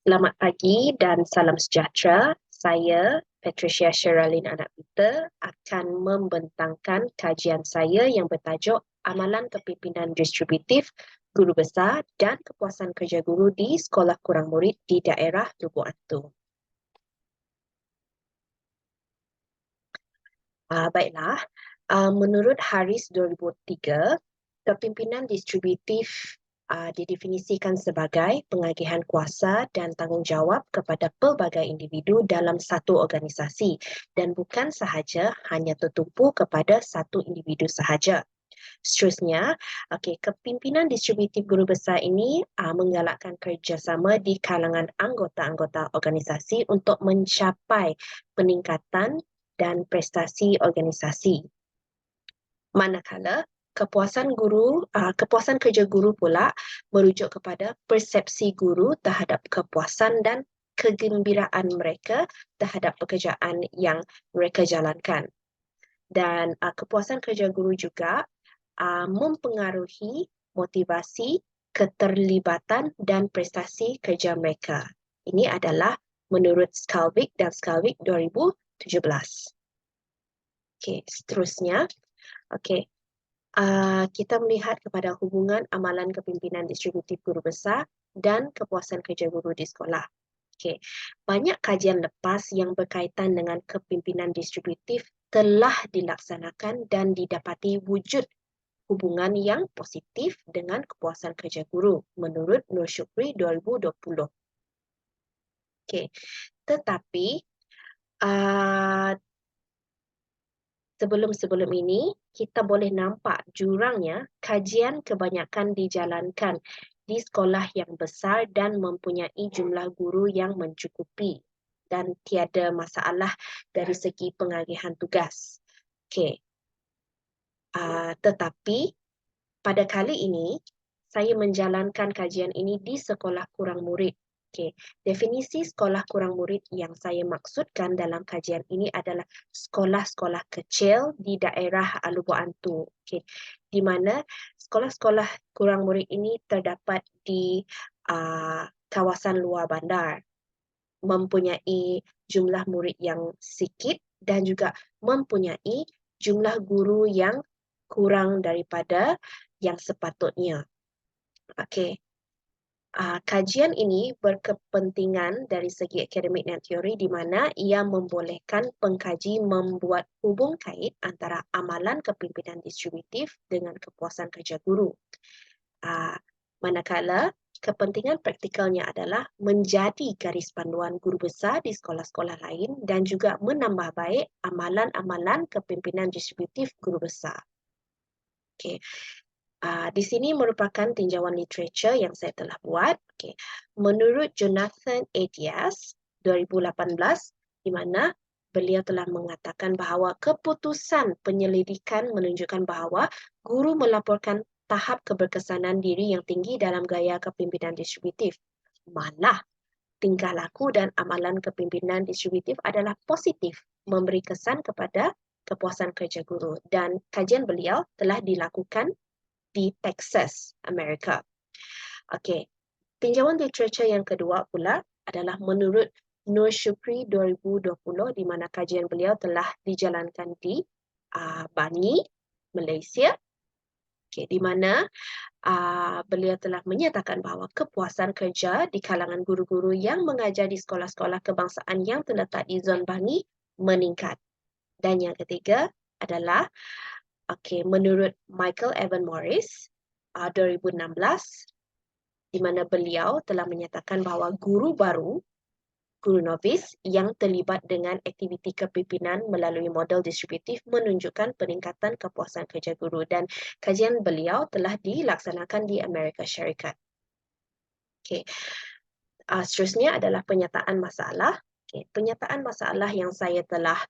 Selamat pagi dan salam sejahtera. Saya, Patricia Sheralyn Anak Peter, akan membentangkan kajian saya yang bertajuk Amalan Kepimpinan Distributif Guru Besar dan Kepuasan Kerja Guru di Sekolah Kurang Murid di Daerah Lubuk Atu. Baiklah, menurut Haris 2003, kepimpinan distributif didefinisikan sebagai pengagihan kuasa dan tanggungjawab kepada pelbagai individu dalam satu organisasi dan bukan sahaja hanya tertumpu kepada satu individu sahaja. Seterusnya, kepimpinan distributif guru besar ini menggalakkan kerjasama di kalangan anggota-anggota organisasi untuk mencapai peningkatan dan prestasi organisasi. Manakala kepuasan kerja guru pula merujuk kepada persepsi guru terhadap kepuasan dan kegembiraan mereka terhadap pekerjaan yang mereka jalankan. Dan kepuasan kerja guru juga mempengaruhi motivasi, keterlibatan dan prestasi kerja mereka. Ini adalah menurut Skalvik dan Skalvik 2017. Seterusnya, kita melihat kepada hubungan amalan kepimpinan distributif guru besar dan kepuasan kerja guru di sekolah. Banyak kajian lepas yang berkaitan dengan kepimpinan distributif telah dilaksanakan dan didapati wujud hubungan yang positif dengan kepuasan kerja guru menurut Nur Syukri 2020. Tetapi sebelum ini, kita boleh nampak jurangnya kajian kebanyakan dijalankan di sekolah yang besar dan mempunyai jumlah guru yang mencukupi dan tiada masalah dari segi pengagihan tugas. Tetapi pada kali ini, saya menjalankan kajian ini di sekolah kurang murid. Definisi sekolah kurang murid yang saya maksudkan dalam kajian ini adalah sekolah-sekolah kecil di daerah Lubuk Atu, di mana sekolah-sekolah kurang murid ini terdapat di kawasan luar bandar, mempunyai jumlah murid yang sikit dan juga mempunyai jumlah guru yang kurang daripada yang sepatutnya. Kajian ini berkepentingan dari segi akademik dan teori di mana ia membolehkan pengkaji membuat hubung kait antara amalan kepimpinan distributif dengan kepuasan kerja guru. Manakala kepentingan praktikalnya adalah menjadi garis panduan guru besar di sekolah-sekolah lain dan juga menambah baik amalan-amalan kepimpinan distributif guru besar. Di sini merupakan tinjauan literature yang saya telah buat. Menurut Jonathan A. Diaz 2018, di mana beliau telah mengatakan bahawa keputusan penyelidikan menunjukkan bahawa guru melaporkan tahap keberkesanan diri yang tinggi dalam gaya kepimpinan distributif. Malah, tingkah laku dan amalan kepimpinan distributif adalah positif, memberi kesan kepada kepuasan kerja guru. Dan kajian beliau telah dilakukan di Texas, Amerika. Tinjauan literature yang kedua pula adalah menurut Nur Syukri 2020, di mana kajian beliau telah dijalankan di Bangi, Malaysia, di mana beliau telah menyatakan bahawa kepuasan kerja di kalangan guru-guru yang mengajar di sekolah-sekolah kebangsaan yang terletak di zon Bangi meningkat. Dan yang ketiga adalah menurut Michael Evan Morris 2016, di mana beliau telah menyatakan bahawa guru baru, guru novis yang terlibat dengan aktiviti kepimpinan melalui model distributif menunjukkan peningkatan kepuasan kerja guru, dan kajian beliau telah dilaksanakan di Amerika Syarikat. Seterusnya adalah penyataan masalah. Penyataan masalah yang saya telah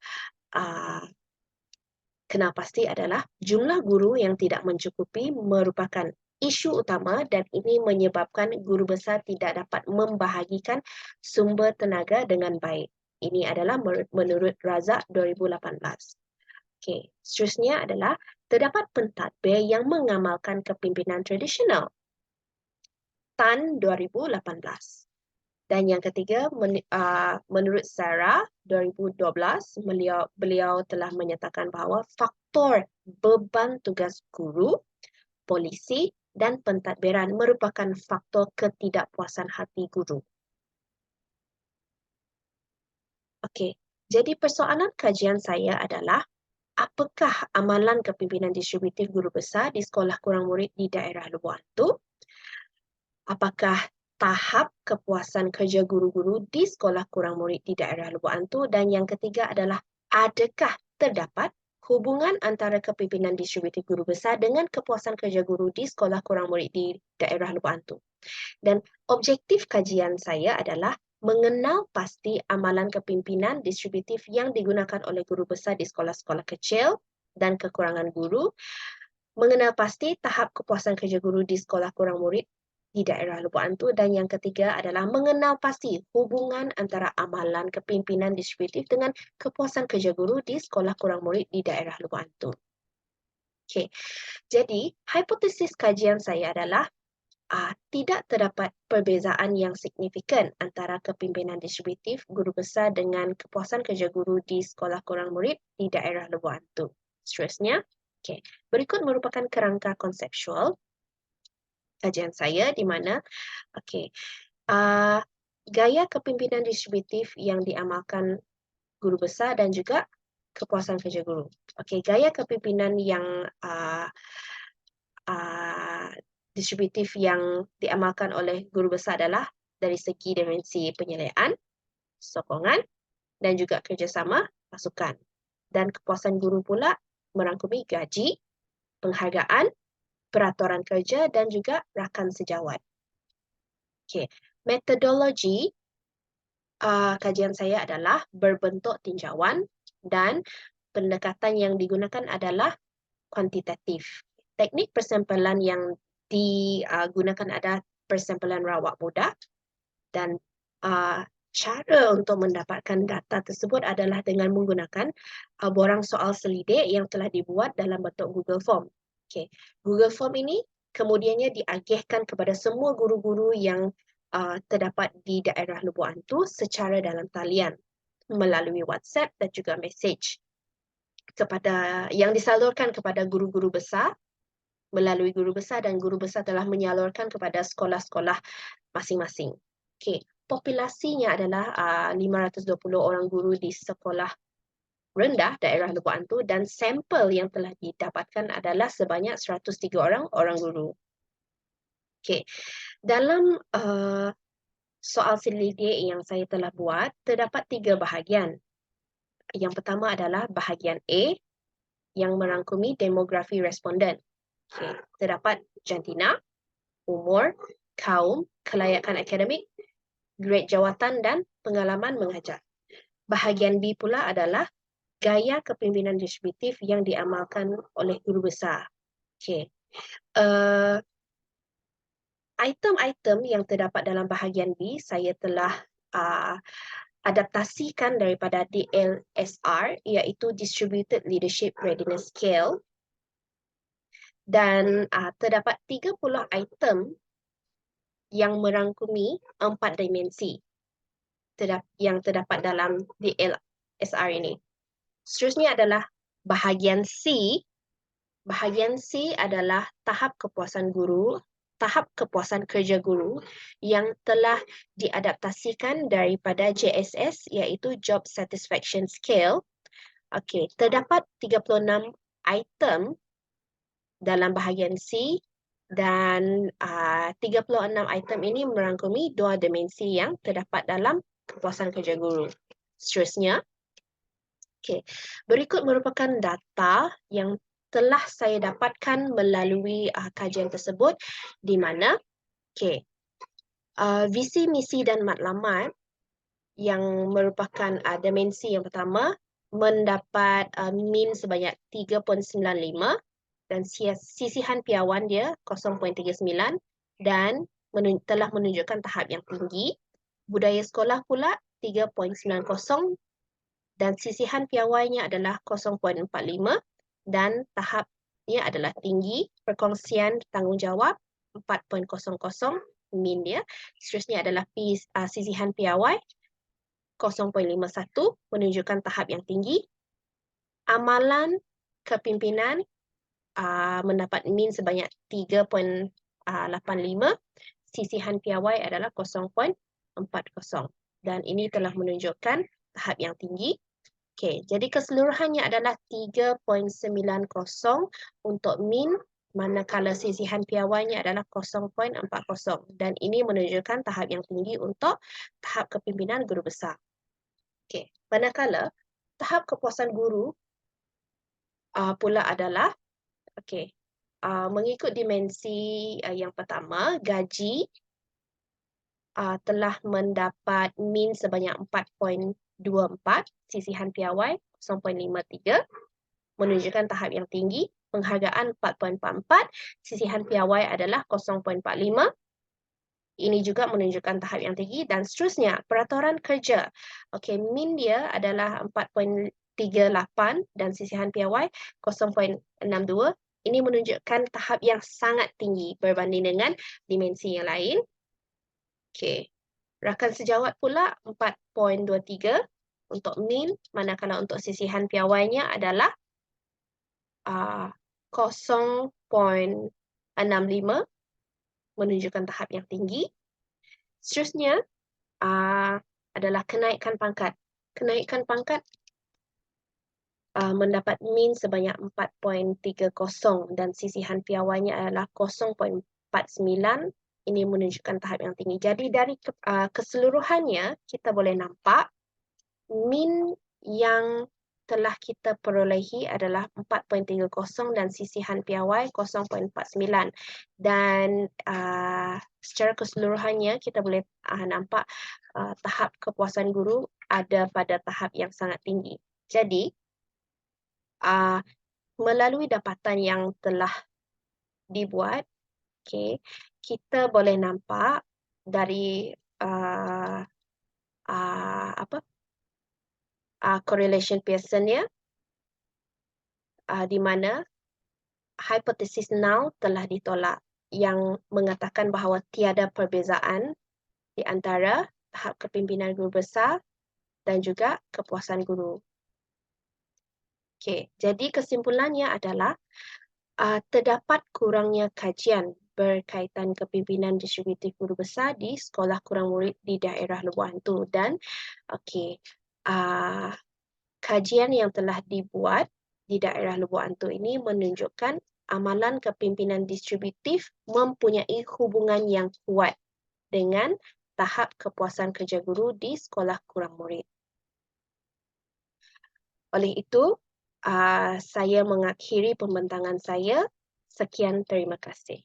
kenal pasti adalah jumlah guru yang tidak mencukupi merupakan isu utama dan ini menyebabkan guru besar tidak dapat membahagikan sumber tenaga dengan baik. Ini adalah menurut Razak 2018. Seterusnya adalah terdapat pentadbir yang mengamalkan kepimpinan tradisional. Tan 2018. Dan yang ketiga, menurut Sarah 2012, beliau telah menyatakan bahawa faktor beban tugas guru, polisi dan pentadbiran merupakan faktor ketidakpuasan hati guru. Okey, jadi persoalan kajian saya adalah apakah amalan kepimpinan distributif guru besar di sekolah kurang murid di daerah Lubuk Hantu? Apakah tahap kepuasan kerja guru-guru di sekolah kurang murid di daerah Lubuk Hantu? Dan yang ketiga adalah adakah terdapat hubungan antara kepimpinan distributif guru besar dengan kepuasan kerja guru di sekolah kurang murid di daerah Lubuk Hantu? Dan objektif kajian saya adalah mengenal pasti amalan kepimpinan distributif yang digunakan oleh guru besar di sekolah-sekolah kecil dan kekurangan guru, mengenal pasti tahap kepuasan kerja guru di sekolah kurang murid di daerah Lubuk Hantu, dan yang ketiga adalah mengenal pasti hubungan antara amalan kepimpinan distributif dengan kepuasan kerja guru di sekolah kurang murid di daerah Lubuk Hantu. Okey, jadi hipotesis kajian saya adalah tidak terdapat perbezaan yang signifikan antara kepimpinan distributif guru besar dengan kepuasan kerja guru di sekolah kurang murid di daerah Lubuk Hantu. Seterusnya, berikut merupakan kerangka konseptual kajian saya di mana gaya kepimpinan distributif yang diamalkan guru besar dan juga kepuasan kerja guru. Gaya kepimpinan yang distributif yang diamalkan oleh guru besar adalah dari segi dimensi penilaian, sokongan dan juga kerjasama pasukan. Dan kepuasan guru pula merangkumi gaji, penghargaan, peraturan kerja dan juga rakan sejawat. Metodologi kajian saya adalah berbentuk tinjauan dan pendekatan yang digunakan adalah kuantitatif. Teknik persampalan yang digunakan adalah persampalan rawak budak, dan cara untuk mendapatkan data tersebut adalah dengan menggunakan borang soal selidik yang telah dibuat dalam bentuk Google Form. Google Form ini kemudiannya diagihkan kepada semua guru-guru yang terdapat di daerah Lubuk Hantu secara dalam talian melalui WhatsApp dan juga message yang disalurkan kepada guru-guru besar melalui guru besar, dan guru besar telah menyalurkan kepada sekolah-sekolah masing-masing. Populasinya adalah 520 orang guru di sekolah rendah daerah Lubuk Hantu, dan sampel yang telah didapatkan adalah sebanyak 103 orang guru. Dalam soal selidik yang saya telah buat, terdapat 3 bahagian. Yang pertama adalah bahagian A yang merangkumi demografi responden. Terdapat jantina, umur, kaum, kelayakan akademik, grade jawatan dan pengalaman mengajar. Bahagian B pula adalah gaya kepimpinan distributif yang diamalkan oleh guru besar. Item-item yang terdapat dalam bahagian B saya telah adaptasikan daripada DLSR, iaitu Distributed Leadership Readiness Scale, dan terdapat 30 item yang merangkumi 4 dimensi yang terdapat dalam DLSR ini. Seterusnya adalah bahagian C. Bahagian C adalah tahap kepuasan kerja guru yang telah diadaptasikan daripada JSS, iaitu Job Satisfaction Scale. Terdapat 36 item dalam bahagian C, dan 36 item ini merangkumi 2 dimensi yang terdapat dalam kepuasan kerja guru. Seterusnya, berikut merupakan data yang telah saya dapatkan melalui kajian tersebut, di mana visi, misi dan matlamat yang merupakan dimensi yang pertama mendapat min sebanyak 3.95, dan sisihan piawan dia 0.39 dan telah menunjukkan tahap yang tinggi. Budaya sekolah pula 3.90 dan sisihan piawainya adalah 0.45 dan tahapnya adalah tinggi. Perkongsian tanggungjawab 4.00 min dia. Seterusnya adalah sisihan piawai 0.51 menunjukkan tahap yang tinggi. Amalan kepimpinan mendapat min sebanyak 3.85. Sisihan piawai adalah 0.40 dan ini telah menunjukkan tahap yang tinggi. Okey, jadi keseluruhannya adalah 3.90 untuk min, manakala sisihan piawainya adalah 0.40 dan ini menunjukkan tahap yang tinggi untuk tahap kepimpinan guru besar. Okey, manakala tahap kepuasan guru pula adalah mengikut dimensi yang pertama, gaji telah mendapat min sebanyak 4.24, sisihan piawai 0.53, menunjukkan tahap yang tinggi. Penghargaan 4.44, sisihan piawai adalah 0.45. Ini juga menunjukkan tahap yang tinggi dan seterusnya. Peraturan kerja. Okey, min dia adalah 4.38 dan sisihan piawai 0.62. Ini menunjukkan tahap yang sangat tinggi berbanding dengan dimensi yang lain. Okey. Rakan sejawat pula 4.23 untuk min, manakala untuk sisihan piawainya adalah 0.65 menunjukkan tahap yang tinggi. Seterusnya adalah kenaikan pangkat. Kenaikan pangkat mendapat min sebanyak 4.30 dan sisihan piawainya adalah 0.49. Ini menunjukkan tahap yang tinggi. Jadi dari keseluruhannya, kita boleh nampak min yang telah kita perolehi adalah 4.30 dan sisihan piawai 0.49. Dan secara keseluruhannya, kita boleh nampak tahap kepuasan guru ada pada tahap yang sangat tinggi. Jadi, melalui dapatan yang telah dibuat, kita boleh nampak dari correlation Pearson-nya, di mana hipotesis null telah ditolak, yang mengatakan bahawa tiada perbezaan di antara tahap kepimpinan guru besar dan juga kepuasan guru. Jadi kesimpulannya adalah terdapat kurangnya kajian berkaitan kepimpinan distributif guru besar di sekolah kurang murid di daerah Lubuk Hantu dan kajian yang telah dibuat di daerah Lubuk Hantu ini menunjukkan amalan kepimpinan distributif mempunyai hubungan yang kuat dengan tahap kepuasan kerja guru di sekolah kurang murid. Oleh itu, saya mengakhiri pembentangan saya. Sekian, terima kasih.